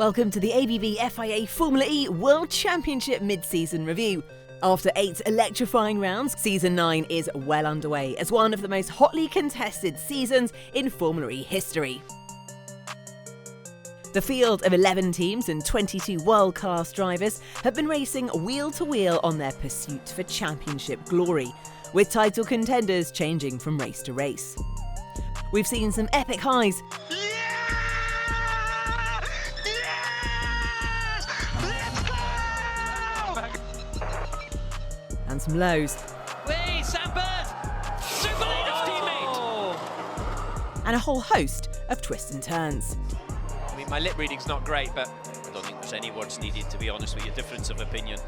Welcome to the ABB FIA Formula E World Championship mid-season review. After 8 electrifying rounds, Season 9 is well underway as one of the most hotly contested seasons in Formula E history. The field of 11 teams and 22 world-class drivers have been racing wheel-to-wheel on their pursuit for championship glory, with title contenders changing from race to race. We've seen some epic highs, and some lows, and a whole host of twists and turns. I mean, my lip reading's not great, but I don't think there's any words needed, to be honest with you. Difference of opinion.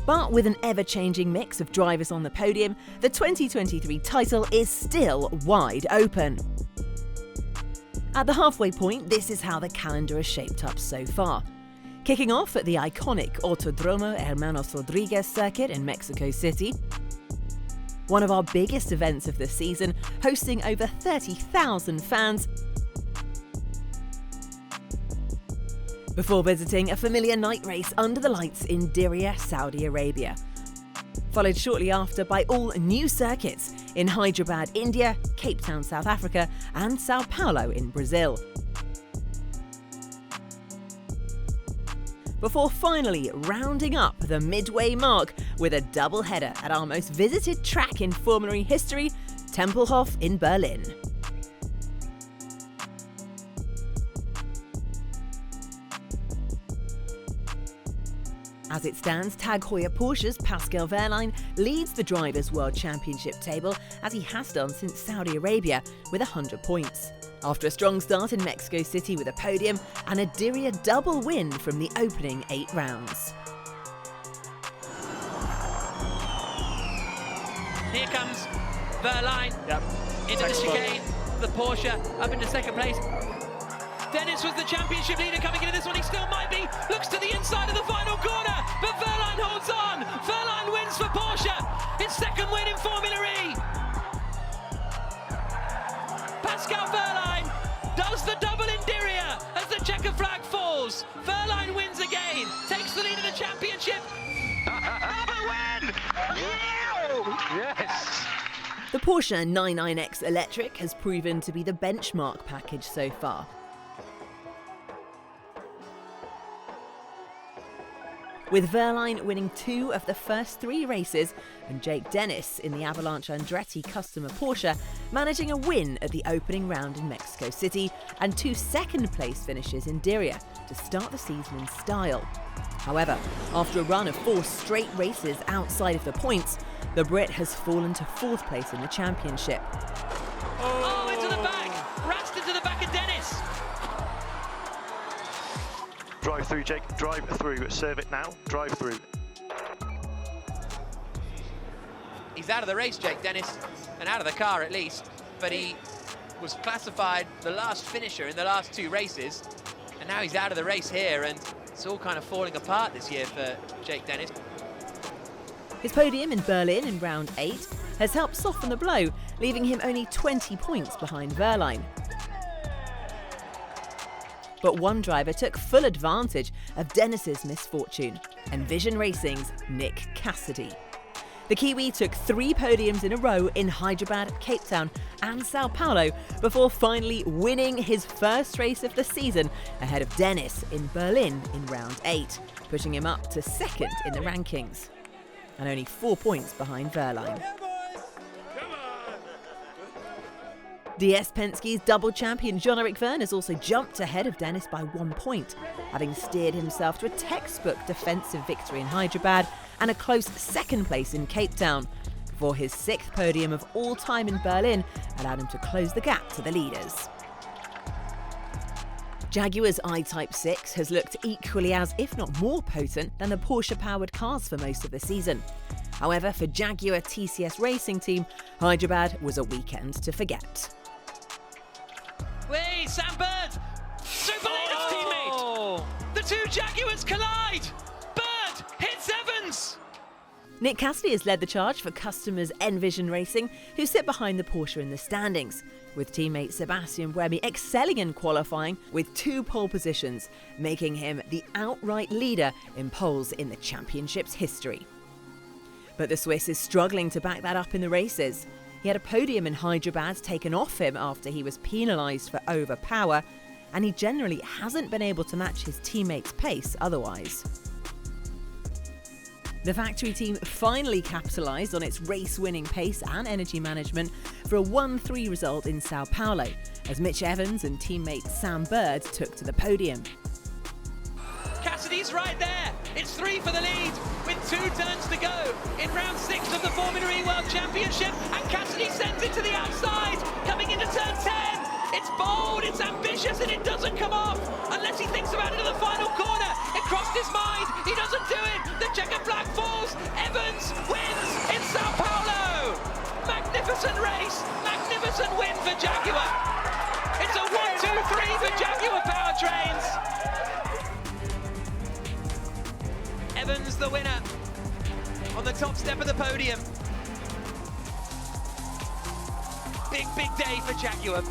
But with an ever-changing mix of drivers on the podium, the 2023 title is still wide open. At the halfway point, this is how the calendar is shaped up so far. Kicking off at the iconic Autódromo Hermanos Rodriguez circuit in Mexico City, one of our biggest events of the season, hosting over 30,000 fans, before visiting a familiar night race under the lights in Diriyah, Saudi Arabia. Followed shortly after by all new circuits in Hyderabad, India, Cape Town, South Africa, and Sao Paulo in Brazil. Before finally rounding up the midway mark with a double header at our most visited track in Formula E history, Tempelhof in Berlin. As it stands, Tag Heuer Porsche's PASCAL VEHRLEIN leads the Drivers' World Championship table, as he has done since Saudi Arabia, with 100 points. After a strong start in Mexico City with a podium and a Diriyah double win from the opening 8 rounds. Here comes VEHRLEIN into the chicane. The Porsche up into second place. Dennis was the championship leader coming into this one. He still might be. Looks to the inside of the final corner, but VEHRLEIN holds on. VEHRLEIN wins for Porsche. His second win in Formula E. PASCAL VEHRLEIN does the double in Diriyah as the checker flag falls. VEHRLEIN wins again, takes the lead of the championship. Double win! Yes! The Porsche 99X Electric has proven to be the benchmark package so far. With VEHRLEIN winning 2 of the first 3 races and Jake Dennis in the Avalanche Andretti customer Porsche managing a win at the opening round in Mexico City and 2 second-place finishes in Diriyah to start the season in style. However, after a run of 4 straight races outside of the points, the Brit has fallen to 4th place in the championship. Oh, into the back! Ratched into the back of Dennis! Drive through, Jake. Drive through. Serve it now. Drive through. He's out of the race, Jake Dennis, and out of the car at least. But he was classified the last finisher in the last 2 races, and now he's out of the race here, and it's all kind of falling apart this year for Jake Dennis. His podium in Berlin in round 8 has helped soften the blow, leaving him only 20 points behind VEHRLEIN. But one driver took full advantage of Dennis's misfortune, ENVISION Racing's Nick Cassidy. The Kiwi took 3 podiums in a row in Hyderabad, Cape Town and Sao Paulo before finally winning his first race of the season ahead of Dennis in Berlin in round 8, pushing him up to 2nd in the rankings, and only 4 points behind VEHRLEIN. DS Penske's double champion Jean-Eric Vergne has also jumped ahead of Dennis by 1 point, having steered himself to a textbook defensive victory in Hyderabad and a close 2nd place in Cape Town, before his 6th podium of all time in Berlin allowed him to close the gap to the leaders. Jaguar's I-Type 6 has looked equally as, if not more potent, than the Porsche-powered cars for most of the season. However, for Jaguar TCS Racing Team, Hyderabad was a weekend to forget. Wait, Sam Bird! Super Leader's teammate! The 2 Jaguars collide! Bird hits Evans! Nick Cassidy has led the charge for customers ENVISION Racing, who sit behind the Porsche in the standings, with teammate Sebastian Buemi excelling in qualifying with 2 pole positions, making him the outright leader in poles in the championship's history. But the Swiss is struggling to back that up in the races. He had a podium in Hyderabad taken off him after he was penalised for overpower, and he generally hasn't been able to match his teammates' pace otherwise. The factory team finally capitalised on its race-winning pace and energy management for a 1-3 result in Sao Paulo, as Mitch Evans and teammate Sam Bird took to the podium. Cassidy's right there. It's 3 for the lead with 2 turns to go in round 6 of the Formula E World Championship, and Cassidy sends it to the outside, coming into turn 10. It's bold, it's ambitious, and it doesn't come off unless he thinks about it in the final corner. It crossed his mind, he doesn't do it. The checkered flag falls, Evans wins in Sao Paulo. Magnificent race, magnificent win for Jaguar. It's a 1-2-3 for Jaguar powertrains. Evans the winner on the top step of the podium. Big day for Jaguar.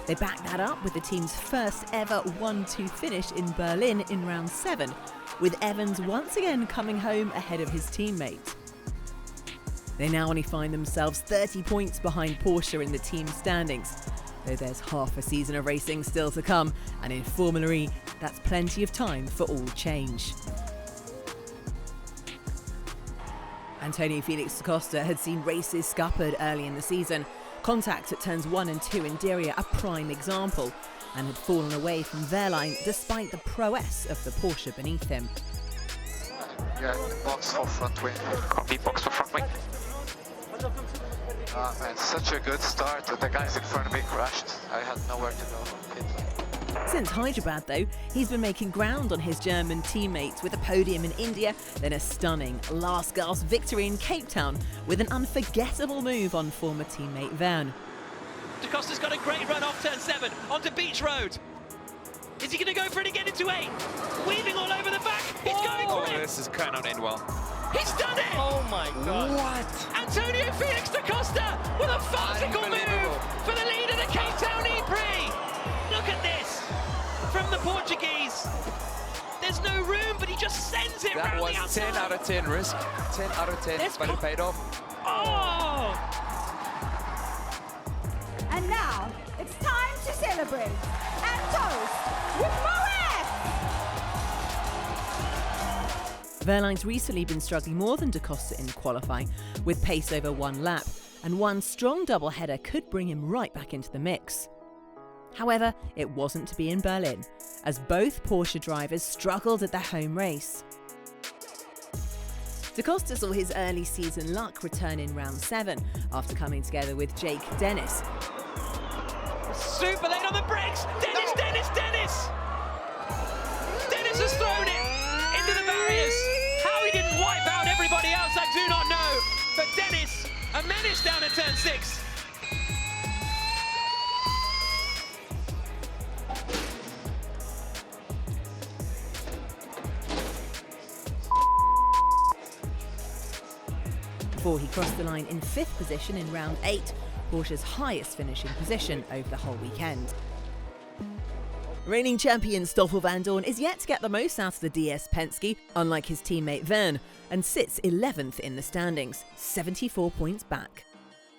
They backed that up with the team's first ever 1-2 finish in Berlin in round 7, with Evans once again coming home ahead of his teammate. They now only find themselves 30 points behind Porsche in the team standings, though there's half a season of racing still to come, and in Formula E, that's plenty of time for all change. Antonio Felix Costa had seen races scuppered early in the season. Contact at turns 1 and 2 in Diriyah a prime example, and had fallen away from VEHRLEIN despite the prowess of the Porsche beneath him. Yeah, box for front wing. Copy, box for front wing. Ah man, such a good start. The guys in front of me crashed. I had nowhere to go. Since Hyderabad though, he's been making ground on his German teammates with a podium in India, then a stunning last-gasp victory in Cape Town with an unforgettable move on former teammate VERGNE. Da Costa's got a great run off turn 7 onto Beach Road. Is he going to go for it again into 8? Weaving all over the back. He's going for it. This cannot end well. He's done it. Oh my God. What? Antonio Felix da Costa with a farcical move for the lead of the Cape Town E-Prix. Look at this from the Portuguese. There's no room, but he just sends it round the outside. That was 10 out of 10 risk. 10 out of 10, but it paid off. Oh! And now it's time to celebrate and toast with Moët! VEHRLEIN's recently been struggling more than Da Costa in qualifying, with pace over 1 lap, and one strong double-header could bring him right back into the mix. However, it wasn't to be in Berlin, as both Porsche drivers struggled at their home race. Da Costa saw his early season luck return in round 7 after coming together with Jake Dennis. Super late on the brakes! Dennis! Dennis has thrown it into the barriers! How he didn't wipe out everybody else, I do not know! But Dennis, a menace down at turn 6. Before he crossed the line in 5th position in round 8, Porsche's highest finishing position over the whole weekend. Reigning champion Stoffel Vandoorne is yet to get the most out of the DS Penske, unlike his teammate VERGNE, and sits 11th in the standings, 74 points back.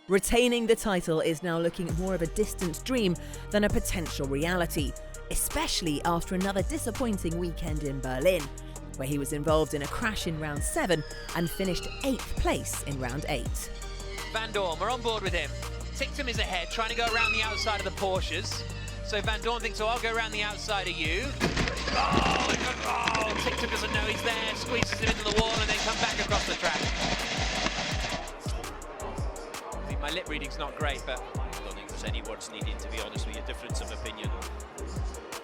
Retaining the title is now looking more of a distant dream than a potential reality, especially after another disappointing weekend in Berlin, where he was involved in a crash in round 7 and finished 8th place in round 8. Vandoorne, we're on board with him. Ticktum is ahead, trying to go around the outside of the Porsches. So Vandoorne thinks, oh, I'll go around the outside of you. Oh, Ticktum doesn't know he's there, squeezes him into the wall and then come back across the track. I mean, my lip reading's not great, but I don't think there's any words needed, to be honest with you. Difference of opinion.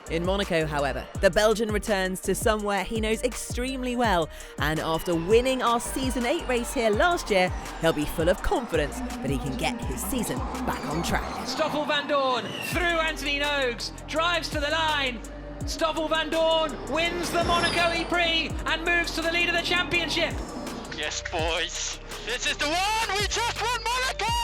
In Monaco, however, the Belgian returns to somewhere he knows extremely well, and after winning our Season 8 race here last year, he'll be full of confidence that he can get his season back on track. Stoffel Vandoorne through Anthony Nogues, drives to the line. Stoffel Vandoorne wins the Monaco E-Prix and moves to the lead of the championship. Yes, boys. This is the one! We just won Monaco!